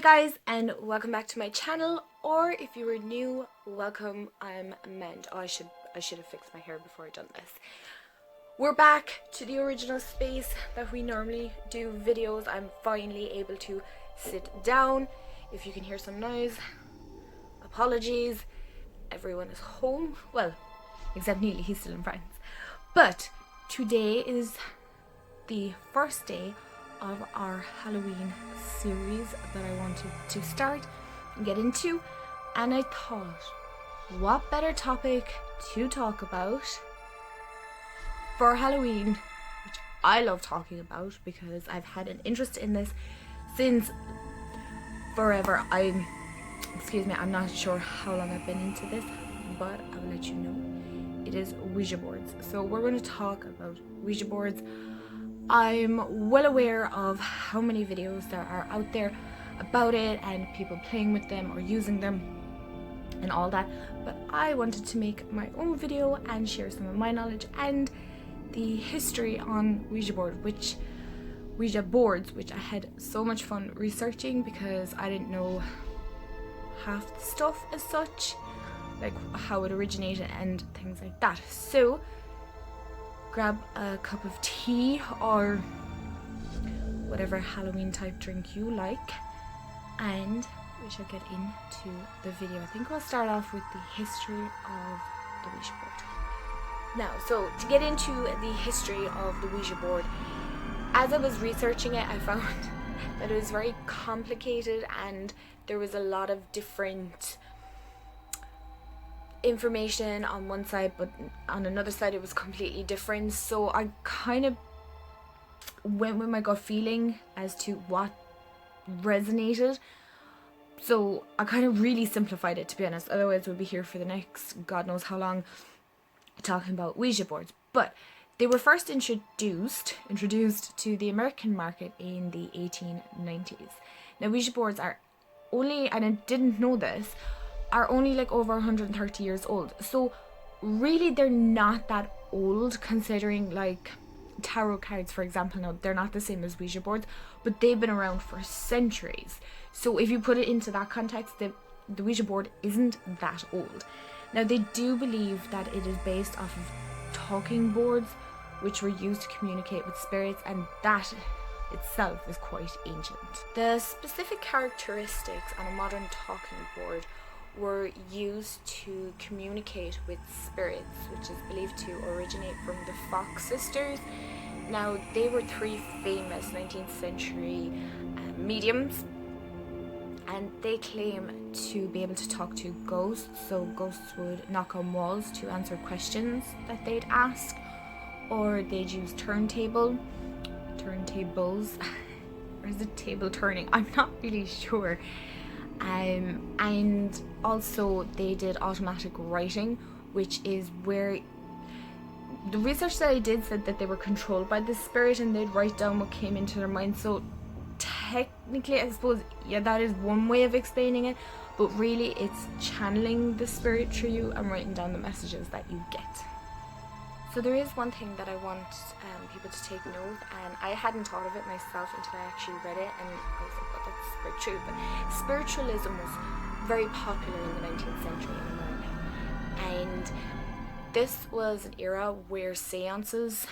guys, and welcome back to my channel, or if you were new, welcome. I'm Mend. Oh, I should have fixed my hair before I done this. We're back to the original space that we normally do videos. I'm finally able to sit down. If you can hear some noise, apologies. Everyone is home. Well, except Neely, he's still in France. But today is the first day of our Halloween series that I wanted to start and get into, and I thought, what better topic to talk about for Halloween, which I love talking about because I've had an interest in this since forever. I'm not sure how long I've been into this, but I will let you know. It is Ouija boards. So we're going to talk about Ouija boards. I'm well aware of how many videos there are out there about it and people playing with them or using them and all that, but I wanted to make my own video and share some of my knowledge and the history on Ouija boards, which I had so much fun researching because I didn't know half the stuff as such, like how it originated and things like that. So grab a cup of tea or whatever Halloween type drink you like, and we shall get into the video. I think I'll start off with the history of the Ouija board. Now, so to get into the history of the Ouija board, as I was researching it, I found that it was very complicated and there was a lot of different information on one side, but on another side it was completely different. So I kind of went with my gut feeling as to what resonated. So I kind of really simplified it, to be honest. Otherwise we'll be here for the next God knows how long talking about Ouija boards. But they were first introduced to the American market in the 1890s. Now Ouija boards are only, and I didn't know this, are only like over 130 years old. So really they're not that old, considering like tarot cards, for example. Now they're not the same as Ouija boards, but they've been around for centuries. So if you put it into that context, the Ouija board isn't that old. Now they do believe that it is based off of talking boards, which were used to communicate with spirits, and that itself is quite ancient. The specific characteristics on a modern talking board were used to communicate with spirits, which is believed to originate from the Fox sisters. Now, they were three famous 19th century mediums, and they claim to be able to talk to ghosts. So ghosts would knock on walls to answer questions that they'd ask, or they'd use turntables, or is it table turning? I'm not really sure. And also they did automatic writing, which is where the research that I did said that they were controlled by the spirit and they'd write down what came into their mind. So technically, I suppose, yeah, that is one way of explaining it, but really it's channeling the spirit through you and writing down the messages that you get. So there is one thing that I want people to take note, and I hadn't thought of it myself until I actually read it, and I was like, well, that's quite true. But spiritualism was very popular in the 19th century in America, and this was an era where seances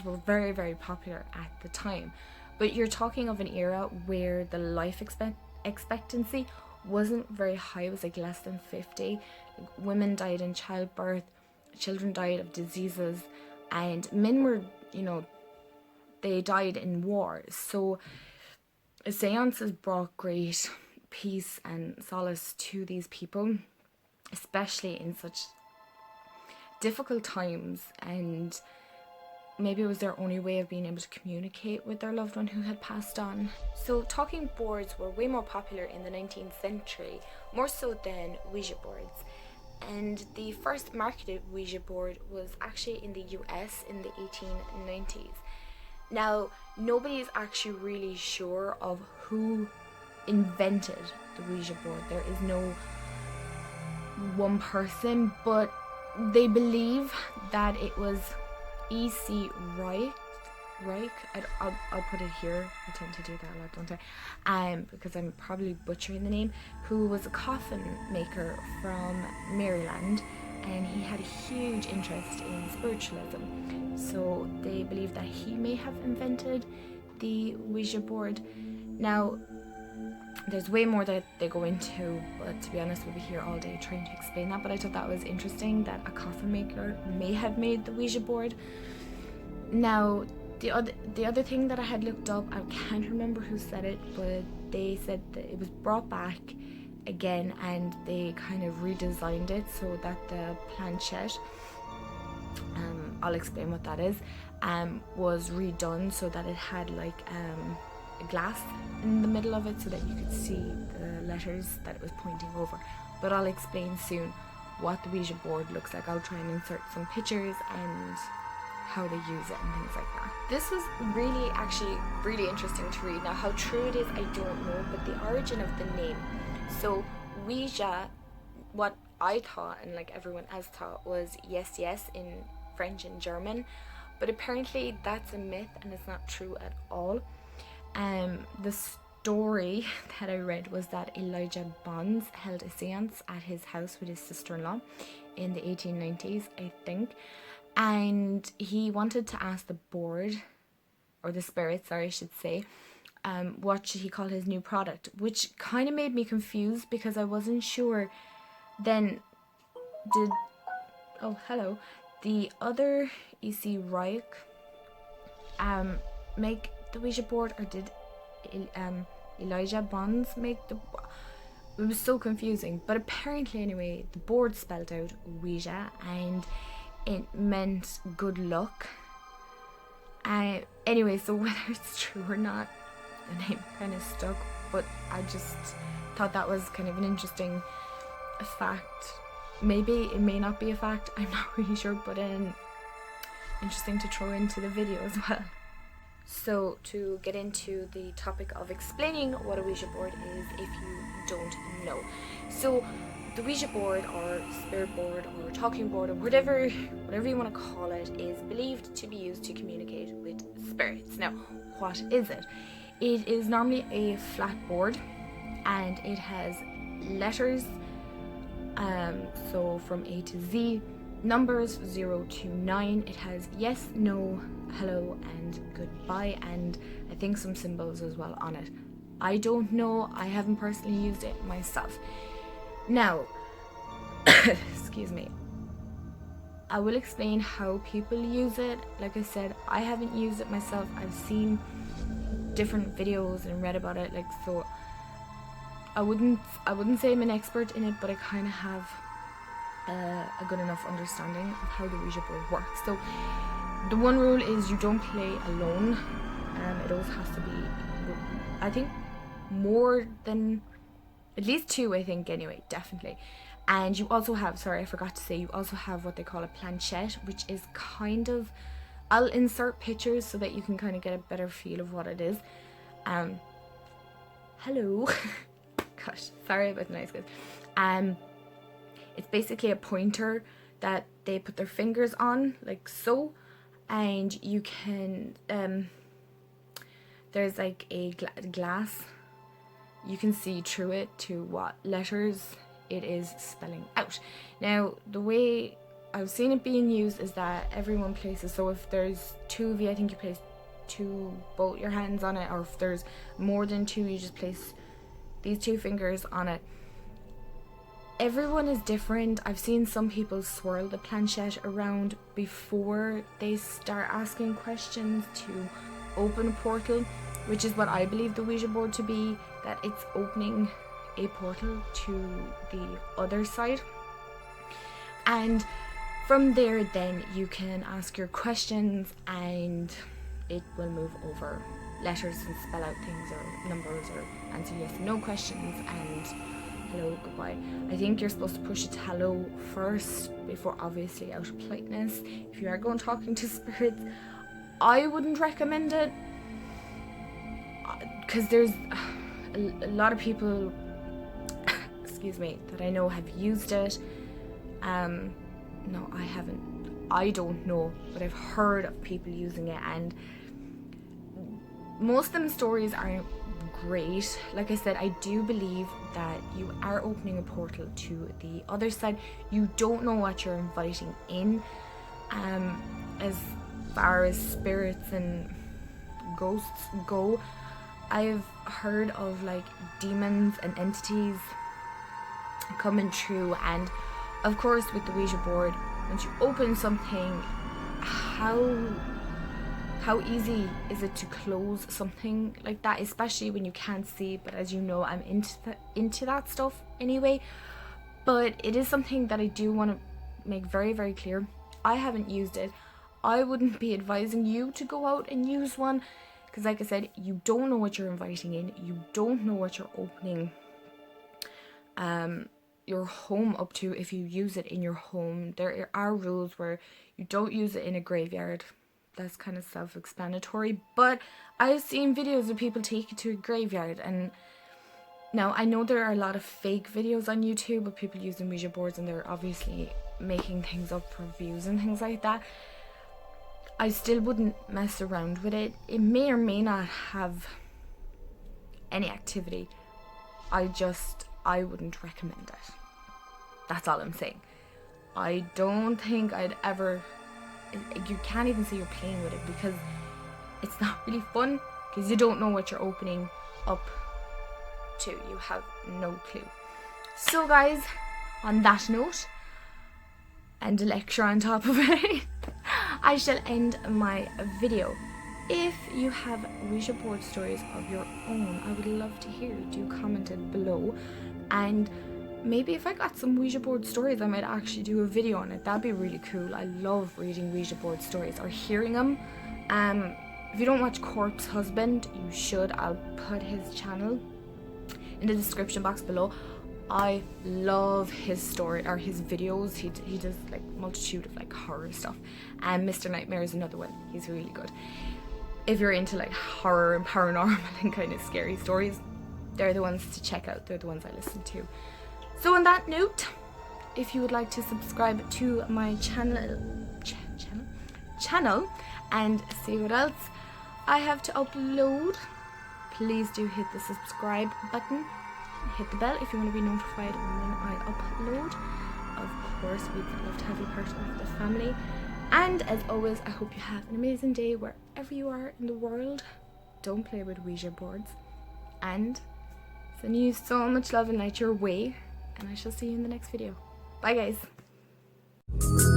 were very, very popular at the time. But you're talking of an era where the life expectancy wasn't very high. It was like less than 50. Women died in childbirth, children died of diseases, and men were, they died in wars. So seances brought great peace and solace to these people, especially in such difficult times, and maybe it was their only way of being able to communicate with their loved one who had passed on. So talking boards were way more popular in the 19th century, more so than Ouija boards. And the first marketed Ouija board was actually in the US in the 1890s. Now, nobody is actually really sure of who invented the Ouija board. There is no one person, but they believe that it was E.C. Wright Reich. I'll put it here. I tend to do that a lot, don't I? Because I'm probably butchering the name. Who was a coffin maker from Maryland, and he had a huge interest in spiritualism. So they believe that he may have invented the Ouija board. Now, there's way more that they go into, but to be honest, we'll be here all day trying to explain that. But I thought that was interesting that a coffin maker may have made the Ouija board. Now, the other thing that I had looked up, I can't remember who said it, but they said that it was brought back again and they kind of redesigned it so that the planchette, I'll explain what that is, was redone so that it had like a glass in the middle of it so that you could see the letters that it was pointing over. But I'll explain soon what the Ouija board looks like. I'll try and insert some pictures and how to use it and things like that. This was really interesting to read. Now, how true it is, I don't know, but the origin of the name. So Ouija, what I thought and like everyone else thought was yes in French and German, but apparently that's a myth and it's not true at all. The story that I read was that Ouija Boards held a seance at his house with his sister-in-law in the 1890s, I think. And he wanted to ask the board, or the spirit, sorry, I should say, what should he call his new product, which kind of made me confused because I wasn't sure. Then the other E.C. Reich make the Ouija board, or did Ouija Boards make the? It was so confusing, but apparently anyway, the board spelled out Ouija and it meant good luck. Anyway, so whether it's true or not, the name kind of stuck, but I just thought that was kind of an interesting fact. Maybe it may not be a fact, I'm not really sure, but interesting to throw into the video as well. So to get into the topic of explaining what a Ouija board is if you don't know. So the Ouija board or spirit board or talking board or whatever you want to call it is believed to be used to communicate with spirits. Now, what is it? It is normally a flat board and it has letters, so from A to Z, numbers 0 to 9. It has yes, no, hello and goodbye, and I think some symbols as well on it. I don't know, I haven't personally used it myself. Now, excuse me, I will explain how people use it. Like I said, I haven't used it myself. I've seen different videos and read about it, like, so I wouldn't say I'm an expert in it, but I kind of have a good enough understanding of how the Ouija board works. So the one rule is you don't play alone. It always has to be, I think, more than at least 2, I think, anyway, definitely. And you also have, sorry, I forgot to say, you also have what they call a planchette, which is kind of, I'll insert pictures so that you can kind of get a better feel of what it is. Hello. Gosh, sorry about the noise, guys. It's basically a pointer that they put their fingers on, like so, and you can, there's like a glass, you can see through it to what letters it is spelling out. Now, the way I've seen it being used is that everyone places, so if there's 2 of you, I think you place both your hands on it, or if there's more than 2, you just place these 2 fingers on it. Everyone is different. I've seen some people swirl the planchette around before they start asking questions to open a portal, which is what I believe the Ouija board to be, that it's opening a portal to the other side. And from there, then you can ask your questions and it will move over letters and spell out things or numbers or answer yes and no questions and hello, goodbye. I think you're supposed to push it to hello first before, obviously, out of politeness. If you are going talking to spirits, I wouldn't recommend it because there's a lot of people excuse me, that I know have used it. No, I haven't. I don't know, but I've heard of people using it, and most of them stories aren't great. Like I said, I do believe that you are opening a portal to the other side. You don't know what you're inviting in. As far as spirits and ghosts go, I've heard of like demons and entities coming through, and of course with the Ouija board, once you open something, how easy is it to close something like that, especially when you can't see? But as you know, I'm into that stuff anyway. But it is something that I do want to make very, very clear. I haven't used it. I wouldn't be advising you to go out and use one, because like I said, you don't know what you're inviting in. You don't know what you're opening your home up to if you use it in your home. There are rules where you don't use it in a graveyard. That's kind of self-explanatory, but I've seen videos of people take it to a graveyard. And now I know there are a lot of fake videos on YouTube of people using Ouija boards, and they're obviously making things up for views and things like that. I still wouldn't mess around with it. It may or may not have any activity. I wouldn't recommend it. That's all I'm saying. I don't think I'd ever... You can't even say you're playing with it, because it's not really fun, because you don't know what you're opening up to. You have no clue. So guys, on that note, and a lecture on top of it, I shall end my video. If you have Ouija board stories of your own, I would love to hear. Do comment it below, and maybe if I got some Ouija board stories, I might actually do a video on it. That'd be really cool. I love reading Ouija board stories or hearing them. If you don't watch Corpse Husband, you should. I'll put his channel in the description box below. I love his story or his videos. He does like multitude of like horror stuff. And Mr. Nightmare is another one. He's really good. If you're into like horror and paranormal and kind of scary stories, they're the ones to check out. They're the ones I listen to. So on that note, if you would like to subscribe to my channel and see what else I have to upload, please do hit the subscribe button. Hit the bell if you want to be notified when I upload. Of course, we'd love to have you part of the family. And as always, I hope you have an amazing day wherever you are in the world. Don't play with Ouija boards. And sending you so much love and light your way. And I shall see you in the next video. Bye guys.